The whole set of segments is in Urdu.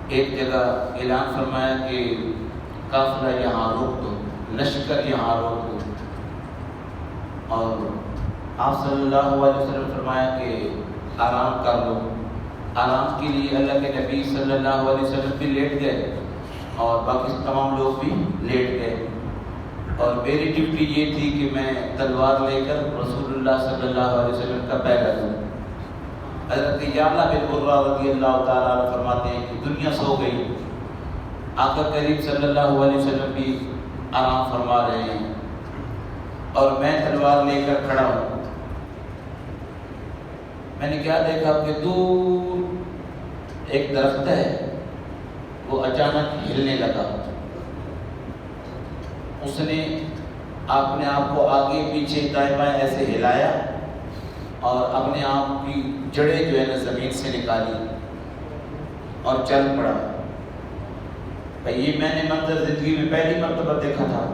ایک جگہ اعلان فرمایا کہ قافلہ یہاں روک دو، لشکر یہاں روک دو، اور آپ صلی اللہ علیہ وسلم فرمایا کہ آرام کر لو۔ آرام کے لیے اللہ کے نبی صلی اللہ علیہ وسلم بھی لیٹ گئے اور باقی تمام لوگ بھی لیٹ گئے، اور میری ڈیوٹی یہ تھی کہ میں تلوار لے کر رسول اللہ صلی اللہ علیہ وسلم کا پہرا دوں۔ حضرت یعلا بن قرہ رضی اللہ تعالیٰ عنہ فرماتے ہیں کہ دنیا سو گئی، آقا کریم صلی اللہ علیہ وسلم بھی آرام فرما رہے ہیں اور میں تلوار لے کر کھڑا ہوں۔ میں نے کیا دیکھا کہ دور ایک درخت ہے، وہ اچانک ہلنے لگا۔ اس نے اپنے آپ کو آگے پیچھے دائیں بائیں ایسے ہلایا اور اپنے آپ کی جڑیں جو ہے نا زمین سے نکالی اور چل پڑا۔ یہ میں نے منظر زندگی میں پہلی مرتبہ دیکھا تھا۔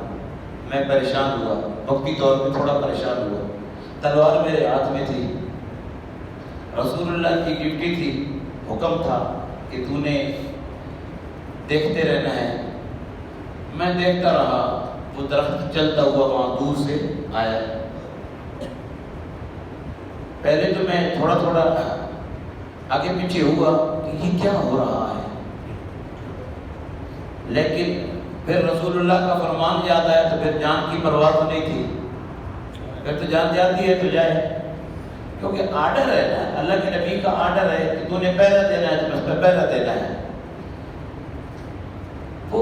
میں پریشان ہوا، وقتی طور پہ تھوڑا پریشان ہوا۔ تلوار میرے ہاتھ میں تھی، رسول اللہ کی ڈیوٹی تھی، حکم تھا کہ تو نے دیکھتے رہنا ہے۔ میں دیکھتا رہا، وہ درخت چلتا ہوا وہاں دور سے آیا۔ پہلے تو میں تھوڑا تھوڑا آگے پیچھے ہوا کہ یہ کیا ہو رہا ہے، لیکن پھر رسول اللہ کا فرمان یاد آیا تو پھر جان کی پرواہ تو نہیں تھی، پھر تو جان جاتی ہے تو جائے، کیونکہ آرڈر ہے نا، اللہ کے نبی کا آرڈر ہے کہ تو نے پہلا دینا ہے تو بس پہ پہلا دینا ہے۔ وہ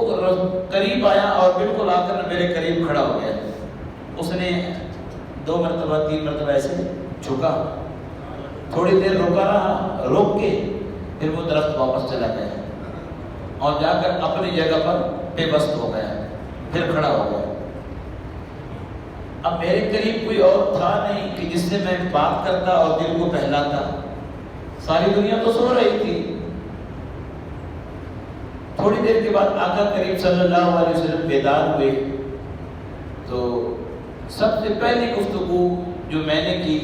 قریب آیا اور بالکل آ کر میرے قریب کھڑا ہو گیا۔ اس نے 2 مرتبہ 3 مرتبہ ایسے جھکا، تھوڑی دیر رکا رہا، روک کے پھر وہ درخت واپس چلا گیا اور جا کر اپنی جگہ پر بے بست ہو گیا، پھر کھڑا ہو گیا۔ اب میرے قریب کوئی اور تھا نہیں کہ جس سے میں بات کرتا اور دل کو بہلاتا، ساری دنیا تو سو رہی تھی۔ تھوڑی دیر کے بعد آقا کریم صلی اللہ علیہ وسلم بیدار ہوئے تو سب سے پہلی گفتگو جو میں نے کی،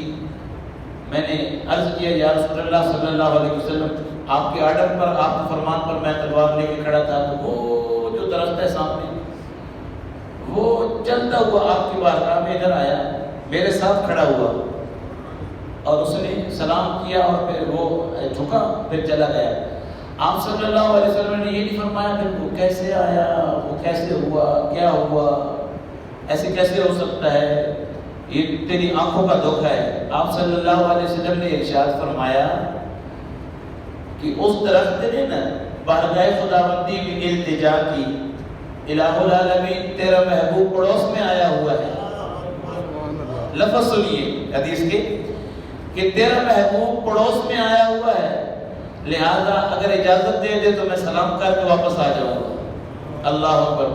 میں نے عرض کیا یا رسول اللہ صلی اللہ علیہ وسلم، آپ کے آرڈر پر، آپ کے فرمان پر میں تلوار لے کے کھڑا تھا، تو وہ جو درخت ہے سامنے وہ چلتا ہوا آپ کی بارگاہ میں ادھر آیا، میرے ساتھ کھڑا ہوا اور اس نے سلام کیا اور پھر وہ جھکا، پھر چلا گیا۔ آپ صلی اللہ علیہ وسلم نے یہ نہیں فرمایا پھر وہ کیسے آیا، وہ کیسے ہوا، کیا ہوا، ایسے کیسے ہو سکتا ہے، یہ تیری آنکھوں کا دھوکہ ہے۔ آپ صلی اللہ علیہ وسلم نے ارشاد فرمایا کہ اس درخت نے نا بارگاہ خداوندی میں التجا کی، الہ العالمین تیرا محبوب پڑوس میں آیا ہوا ہے۔ لفظ سنیے حدیث کے کہ تیرا محبوب پڑوس میں آیا ہوا ہے، لہذا اگر اجازت دے دے تو میں سلام کر کے واپس آ جاؤں گا۔ اللہ اکبر۔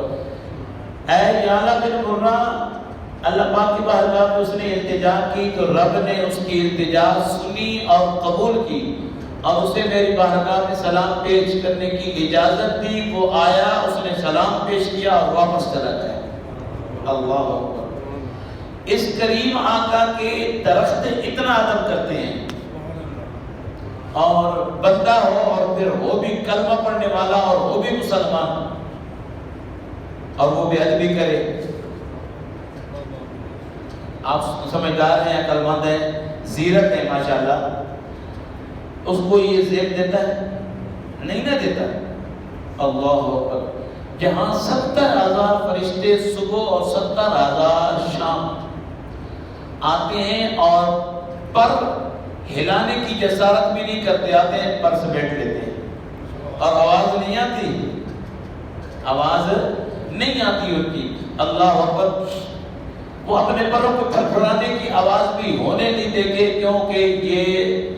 اے یعلا بن قرہ، اللہ پاک کی بارگاہ میں اس نے التجا کی تو رب نے اس کی التجا سنی اور قبول کی اور اسے میری بارگاہ میں سلام پیش کرنے کی اجازت دی۔ وہ آیا، اس نے سلام پیش کیا اور واپس چلا گیا۔ اللہ اکبر۔ اس کریم آقا کے درخت اتنا ادب کرتے ہیں، اور بندہ ہو اور پھر وہ بھی کلمہ پڑھنے والا اور وہ بھی مسلمان اور وہ بے ادبی کرے۔ آپ سمجھدار ہیں، عقل مند ہیں، زیرک ہیں ماشاءاللہ، اس کو یہ زیب دیتا ہے؟ نہیں نہ دیتا۔ اللہ اکبر۔ جہاں 70,000 فرشتے صبح اور 70,000 شام آتے ہیں اور پر ہلانے کی جسارت بھی نہیں کرتے، آتے ہیں پر سے بیٹھ لیتے ہیں اور آواز نہیں آتی، آواز نہیں آتی ان کی۔ اللہ اکبر۔ وہ اپنے پروں کو پھرپھرانے کی آواز بھی ہونے نہیں دیں گے، کیونکہ یہ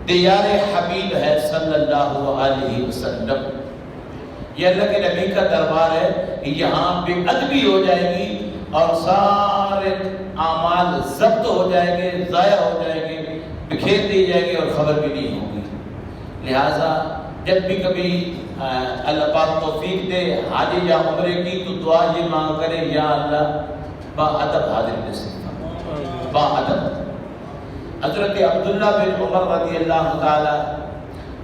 دیار حبیب ہے صلی اللہ علیہ وسلم۔ یہ اللہ کے نبی کا دربار ہے، یہاں بے ادبی ہو جائے گی اور سارے اعمال ضبط ہو جائیں گے، ضائع ہو جائیں گے، بکھیر دی جائے گی اور خبر بھی نہیں ہوگی۔ لہٰذا جب بھی کبھی اللہ پاک توفیق دے حاجی یا عمرے کی تو دعا یہ مانگ کرے، یا اللہ با ادب حاضر نصیب فرما، با ادب۔ حضرت عبداللہ بن عمر رضی اللہ تعالی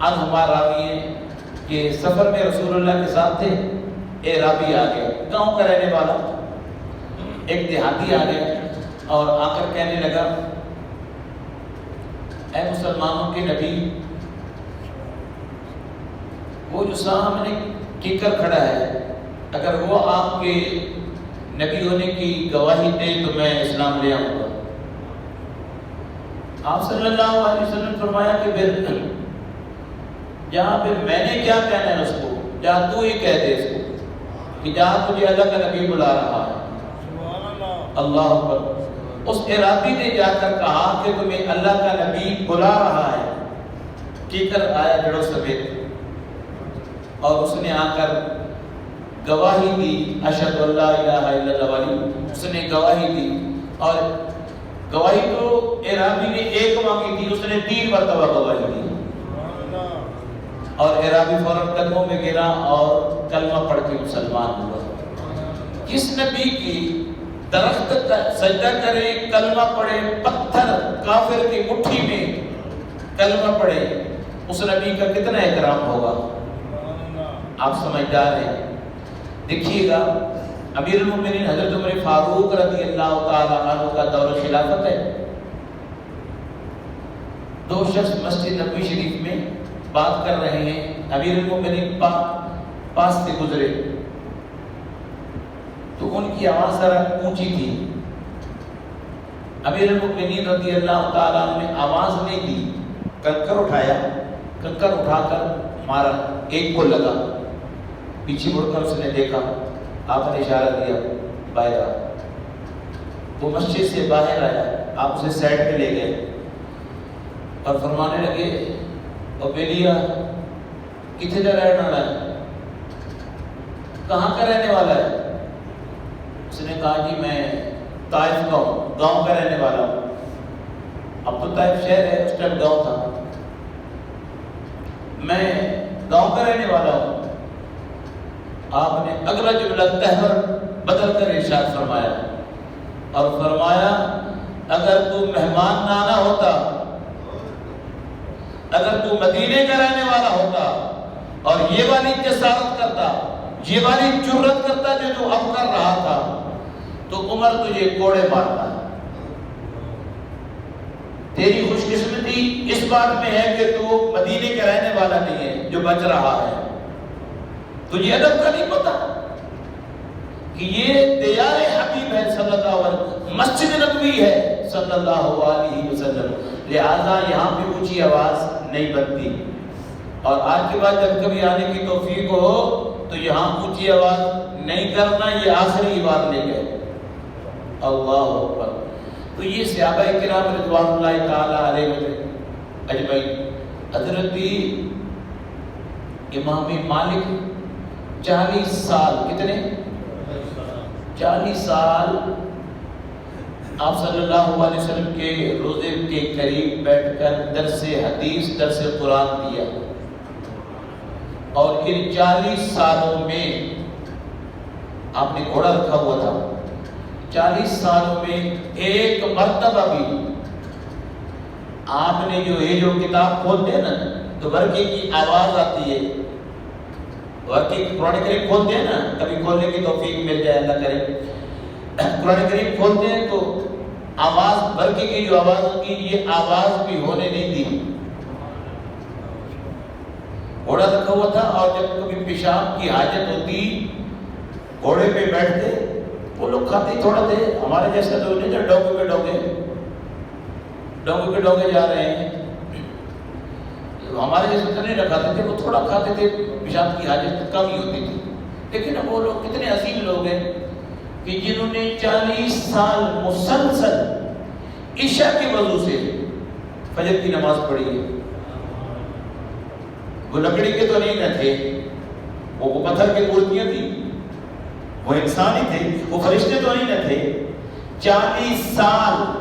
عنہما راوی ہیں کہ سفر میں رسول اللہ کے ساتھ تھے، اعرابی آ گیا، گاؤں کا رہنے والا ایک دیہاتی آ گیا اور آ کر کہنے لگا، اے مسلمانوں کے نبی، وہ جو سامنے کیکر کھڑا ہے، اگر وہ آپ کے نبی ہونے کی گواہی دے تو میں اسلام لے آؤں گا۔ آپ صلی اللہ علیہ وسلم فرمایا کہ پھر جہاں پھر میں نے کیا کہنا ہے اس کو، جہاں تو ہی کہہ دے اس کو کہ جہاں تجھے اللہ کا نبی بلا رہا ہے۔ اللہ اکبر۔ اس اعرابی نے جا کر کہا کہ تمہیں اللہ کا نبی بلا رہا ہے، کیکر آیا جڑوں سمیت، اور اس نے آ کر گواہی دی، اشہد ان لا الہ الا اللہ والی، اس نے گواہی دی، اور گواہی تو اعرابی نے ایک مانگی تھی، اس نے 3 مرتبہ گواہی دی، اور اعرابی فوراً قدموں میں گرا اور کلمہ پڑھ کے مسلمان ہوا۔ کس نبی کی درخت سجدہ کرے، کلمہ پڑھے، پتھر کافر کی مٹھی میں کلمہ پڑھے، اس نبی کا کتنا اکرام ہوگا؟ آپ سمجھدار ہیں؟ دیکھیے گا، امیر المومنین حضرت عمر فاروق رضی اللہ تعالیٰ عنہ کا دور خلافت ہے۔ 2 شخص مسجد نبوی شریف میں بات کر رہے ہیں، امیر المومنین پاس سے گزرے تو ان کی آواز ذرا اونچی تھی۔ امیر المومنین رضی اللہ تعالیٰ عنہ نے آواز نہیں دی، کنکر اٹھایا، کنکر اٹھا کر مارا، ایک کو لگا، پیچھے مڑ کر اس نے دیکھا، آپ نے اشارہ دیا باہر آ، وہ مسجد سے باہر آیا، آپ اسے سائڈ پہ لے گئے اور فرمانے لگے، او بیلیا کتنے جا رہنے والا ہے، کہاں کا رہنے والا ہے؟ اس نے کہا جی میں طائف کا ہوں، گاؤں کا رہنے والا ہوں۔ اب تو طائف شہر ہے، اس ٹائم گاؤں تھا، میں گاؤں کا رہنے والا ہوں۔ آپ نے اگلا جملہ تہور بدل کر ارشاد فرمایا اور فرمایا، اگر تو مہمان نانا ہوتا، اگر تو مدینے کا رہنے والا ہوتا اور یہ والی جسارت کرتا، یہ والی جرت کرتا جو تو اب کر رہا تھا، تو عمر تجھے کوڑے مارتا۔ تیری خوش قسمتی اس بات میں ہے کہ تو مدینے کا رہنے والا نہیں ہے جو بچ رہا ہے، تجھے ادب کا نہیں پتا کہ یہ دیار حبیب ہے صلی اللہ علیہ وسلم، مسجد نبوی ہے صلی اللہ علیہ وسلم، لہذا یہاں پہ اونچی آواز نہیں بنتی، اور آج کے بعد جب کبھی آنے کی توفیق ہو تو یہاں اونچی آواز نہیں کرنا، یہ آخری بار لے گئے۔ اللہ اکبر۔ تو یہ صحابہ کرام رضوان اللہ تعالی علیہ اجمعین، حضرت امام مالک 40 سال، کتنے؟ 40 سال آپ صلی اللہ علیہ وسلم کے روزے کے قریب بیٹھ کر درس حدیث، درس قرآن دیا، اور ان 40 سالوں میں آپ نے گھوڑا رکھا ہوا تھا، 40 سالوں میں ایک مرتبہ بھی آپ نے جو کتاب کھولتے ہیں نا تو ورقے کی آواز آتی ہے، ورقے قرآن کریم کھولتے ہیں نا، کبھی کھولنے کی توفیق مل جائے اللہ کرے، قرآن کریم کھولتے ہیں تو آواز، ورقے کی جو آواز ہوتی ہے، یہ آواز بھی ہونے نہیں دی۔ گھوڑا رکھا ہوا تھا، اور جب کبھی پیشاب کی حاجت ہوتی گھوڑے پہ بیٹھتے، وہ لوگ کھاتے تھوڑا تھے، ہمارے جیسے لوگ نہیں تھے، ڈوگے پہ ڈوگے جا رہے ہیں، ہمارے جیسے تو نہیں رکھاتے تھے، وہ تھوڑا کھاتے تھے، پیشاب کی حاجت کم ہی ہوتی تھی۔ لیکن اب وہ لوگ کتنے عظیم لوگ ہیں کہ جنہوں نے 40 سال مسلسل عشاء کی وضو سے فجر کی نماز پڑھی ہے۔ وہ لکڑی کے تو نہیں نہ تھے، وہ پتھر کی مورتیاں تھیں، وہ انسان ہی تھے، وہ فرشتے تو نہیں نہ تھے۔ 40 سال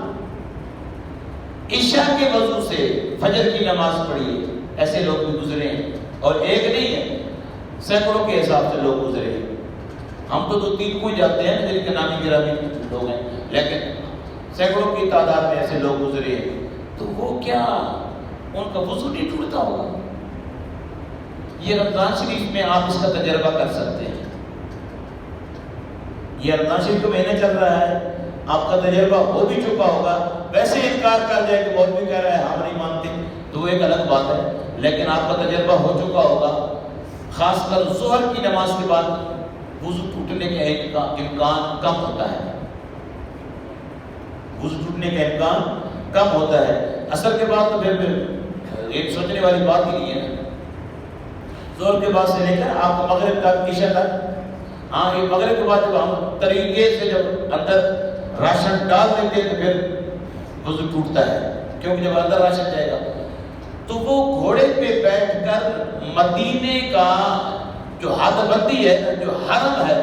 عشاء کے وضو سے فجر کی نماز پڑھی ہے، ایسے لوگ بھی گزرے ہیں، اور ایک نہیں ہے، سینکڑوں کے حساب سے لوگ گزرے ہیں۔ ہم تو 2-3 کو جاتے ہیں جن کے نامی گرامی لوگ ہیں، لیکن سینکڑوں کی تعداد میں ایسے لوگ گزرے ہیں، تو وہ کیا ان کا وضو نہیں ٹوٹتا ہوگا؟ یہ رمضان شریف میں آپ اس کا تجربہ کر سکتے ہیں. یہ رمضان شریف کا مہینہ چل رہا ہے، آپ کا تجربہ ہو بھی چکا ہوگا. ویسے انکار کر جائے کہ مولوی کہہ رہا ہے ہم نہیں مانتے تو وہ ایک الگ بات ہے، لیکن آپ کا تجربہ ہو چکا ہوگا. خاص کر ظہر کی نماز کے بعد وضو ٹوٹنے کا امکان کم ہوتا ہے. وضو ٹوٹنے کا امکان کم ہوتا ہے. عصر کے بعد تو پھر ایک سوچنے والی بات ہی نہیں ہے. ظہر کے بعد سے لے کر آپ کو مغرب تک، عشاء تک، ہاں یہ مغرب کے بعد جب ہم طریقے سے جب اندر راشن ڈال دیتے ہیں تو پھر وضو ٹوٹتا ہے، کیونکہ جب اندر راشن جائے گا تو وہ گھوڑے پہ بیٹھ کر مدینے کا جو حد بندی ہے، جو حرم ہے،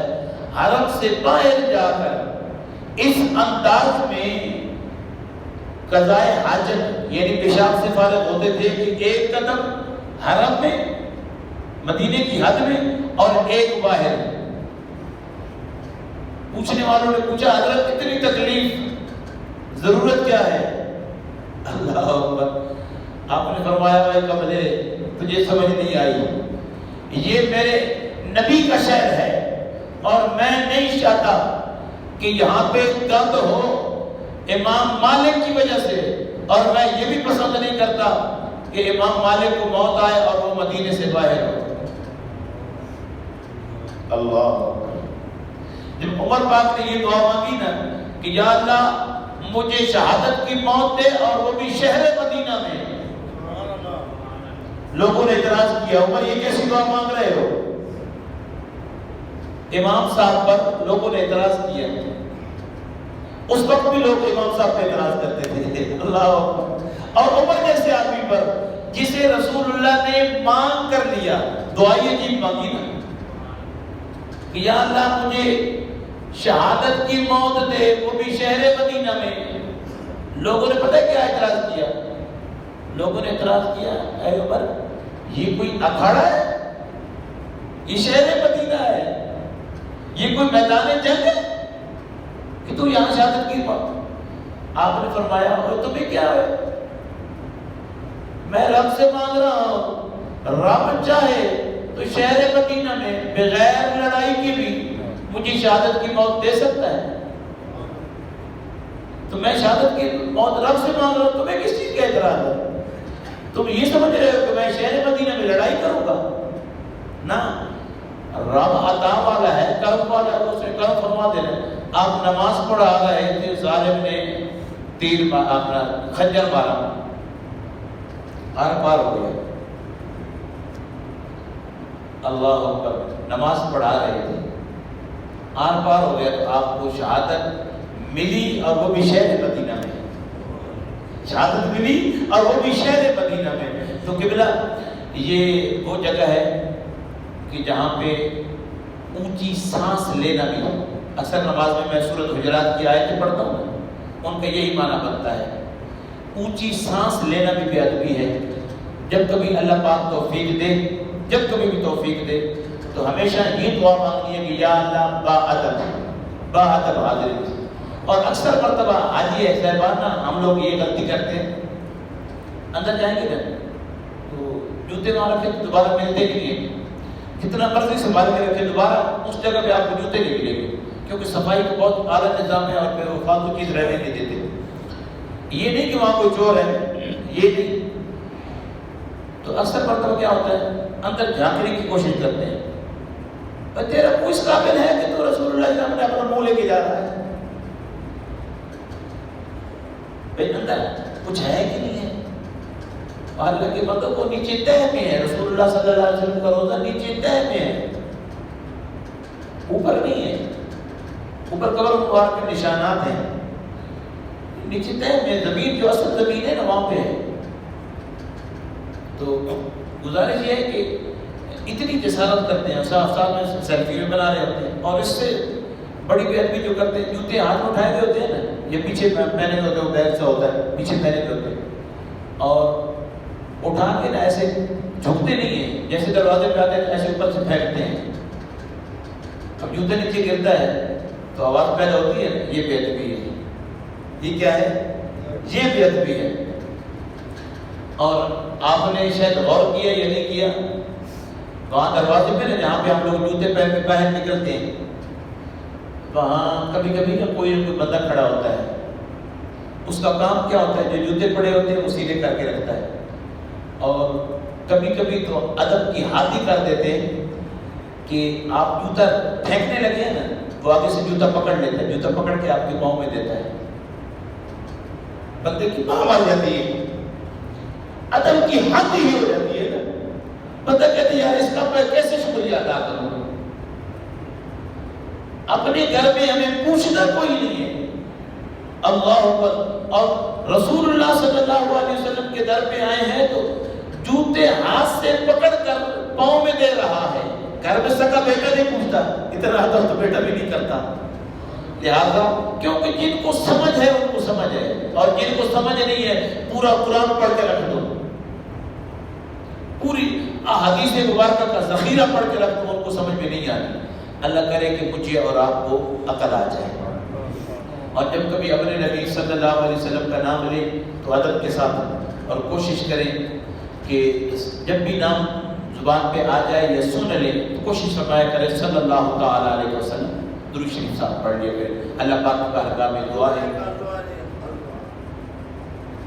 حرم سے باہر جا کر اس انداز میں قضائے حاجت یعنی پیشاب سے فارغ ہوتے تھے کہ ایک قدم حرم میں مدینے کی حد میں اور ایک باہر. پوچھنے والوں نے پوچھا حضرت اتنی تکلیف ضرورت کیا ہے؟ اللہ اکبر. آپ نے فرمایا بھائی کملے تجھے سمجھ نہیں آئی، یہ میرے نبی کا شہر ہے اور میں نہیں چاہتا کہ یہاں پہ گند ہو امام مالک کی وجہ سے، اور میں یہ بھی پسند نہیں کرتا کہ امام مالک کو موت آئے اور وہ مدینے سے باہر ہو. اللہ. جب عمر پاک نے یہ دعا مانگی نا کہ یا اللہ مجھے شہادت کی موت دے اور وہ بھی شہر مدینہ میں، لوگوں نے اعتراض کیا عمر یہ کیسی دعا مانگ رہے ہو؟ امام صاحب پر لوگوں نے اعتراض کیا. اس وقت بھی لوگ امام صاحب پہ اعتراض کرتے تھے. اللہ اکبر. اور عمر جیسے آدمی پر جسے رسول اللہ نے مانگ کر لیا، دعا یہ عجیب مانگی نا کہ یا اللہ مجھے شہادت کی موت دے وہ بھی شہر مدینہ میں. لوگوں نے پتہ کیا اعتراض کیا؟ لوگوں نے اعتراض کیا اے عمر یہ کوئی اکھاڑا ہے؟ یہ شہر مدینہ ہے، یہ کوئی میدان جنگ ہے کہ تو یہاں شہادت کی موت؟ آپ نے فرمایا اور تمہیں کیا ہے؟ میں رب سے مانگ رہا ہوں، رب چاہے تو شہر مدینہ میں بغیر لڑائی کے بھی مجھے شہادت کی موت دے سکتا ہے. تو میں شہادت کی موت رب سے مانگ رہا ہوں، تمہیں کس چیز کا اعتراض ہے؟ تم یہ سمجھ رہے ہو کہ میں شہر مدینہ میں لڑائی کروں گا؟ نہ، رب عطا والا ہے، کرم والا ہے، اس نے کرم فرما دینا. آپ نماز پڑھا رہے تھے، ظالم نے تیر اپنا خنجر مارا، آر پار ہو گیا. اللہ اکبر. نماز پڑھا رہے تھے، آر پار ہو گیا تو آپ کو شہادت ملی اور وہ بھی شہر مدینہ میں. شہادت ملی اور وہ بھی شہر مدینہ میں. تو قبلہ یہ وہ جگہ ہے کہ جہاں پہ اونچی سانس لینا بھی ہو. اکثر نماز میں سورۃ حجرات کی آیتیں پڑھتا ہوں، ان کا یہی معنی بنتا ہے. اونچی سانس لینا بھی بے ادبی ہے. جب کبھی اللہ پاک توفیق دے، جب کبھی بھی توفیق دے تو ہمیشہ یہ دعا مانگنی ہے کہ یا اللہ با ادب حاضر. اور اکثر مرتبہ حاجی صاحبان ہم لوگ یہ غلطی کرتے ہیں، اندر جائیں گے نا تو جوتے وہاں رکھے دوبارہ ملتے نہیں ہیں. جتنا مرضی سنبھال کے رکھے دوبارہ اس جگہ پہ آپ کو جوتے نہیں ملیں گے، کیونکہ صفائی کا بہت اعلیٰ نظام ہے اور پھر وہ فالتو چیز رہنے نہیں دیتے. یہ نہیں کہ وہاں کوئی چور ہے، یہ نہیں. تو اکثر مرتبہ کیا ہوتا ہے اندر جھانکنے کی کوشش کرتے ہیں. تیرا منہ اس قابل ہے کہ تو رسول اللہ صلی اللہ علیہ وسلم نے اپنا منہ لے کے جا رہا ہے؟ بھائی اندر کچھ ہے کہ نہیں ہے؟ اللہ کے بندوں کو نیچے تہ میں ہے. رسول اللہ صلی اللہ علیہ وسلم کا روزہ نیچے تہ میں ہے، اوپر نہیں ہے. اوپر قبر مبارک کے نشانات ہیں، نیچے تہ میں زمین جو اصل زمین ہے نا وہاں پہ ہے. تو گزارش یہ ہے کہ اتنی جسارت کرتے ہیں، صاف صاف میں سیلفی میں بنا رہے ہوتے ہیں. اور اس سے بڑی بے ادبی جو کرتے ہیں، جوتے ہاتھ میں اٹھائے ہوئے ہوتے ہیں نا، یہ پیچھے پہنے ہوتے ہیں، بیگ سے ہوتا ہے پیچھے پہنے ہوئے ہوتے ہیں، اور اٹھا کے نا ایسے جھکتے نہیں ہیں، جیسے دروازے پہ آتے ہیں ایسے اوپر سے پھینکتے ہیں. اب جوتے نیچے گرتا ہے تو آواز پیدا ہوتی ہے، یہ بے ادبی ہے. یہ کیا ہے؟ یہ بے ادبی ہے. اور آپ نے شاید غور کیا یا نہیں کیا وہاں دروازے پہ نا جہاں پہ ہم لوگ جوتے پہن کے باہر نکلتے ہیں، وہاں کبھی کبھی نا کوئی بندہ کھڑا ہوتا ہے، اس کا کام کیا ہوتا ہے، جو جوتے پڑے ہوتے ہیں وہ سیدھے کر کے رکھتا ہے، اور کبھی کبھی تو ادب کی حد ہی کر دیتے ہیں کہ آپ جوتا پھینکنے لگے ہیں نا، وہ آگے سے جوتا پکڑ لیتا ہے، جوتا پکڑ کے آپ کے پاؤں میں دیتا ہے، بندے کی پاؤں آ جاتی ہے، ادب کی حد ہی ہو جاتی ہے نا، بندہ کہتے ہیں یار اس کا میں کیسے شکریہ ادا کروں، اپنے گھر میں ہمیں پوچھنا کوئی نہیں ہے، اللہ اکبر، اور رسول اللہ صلی اللہ علیہ وسلم کے در پہ آئے ہیں تو جوتے ہاتھ سے پکڑ کر پاؤں میں دے رہا ہے، گھر میں سکا بیٹا نہیں پوچھتا، اتنا ادب تو بیٹا بھی نہیں کرتا، لہذا کیونکہ جن کو سمجھ ہے ان کو سمجھ ہے، اور جن کو سمجھ نہیں ہے پورا قرآن پڑھ کے رکھ دو، پوری احادیث مبارکہ کا ذخیرہ پڑھ کے رکھ دو، ان کو سمجھ میں نہیں آتی، اللہ کرے کہ مجھے اور آپ کو عقل آ جائے، اور جب کبھی اپنے نبی صلی اللہ علیہ وسلم کا نام لیں تو ادب کے ساتھ، اور کوشش کریں کہ جب بھی نام زبان پہ آ جائے یا سن لیں تو کوشش فرمایا کریں صلی اللہ تعالی علیہ وسلم، درود شریف صاحب پڑھ لیے، پھر اللہ پاک کا بارگاہ میں دعا ہے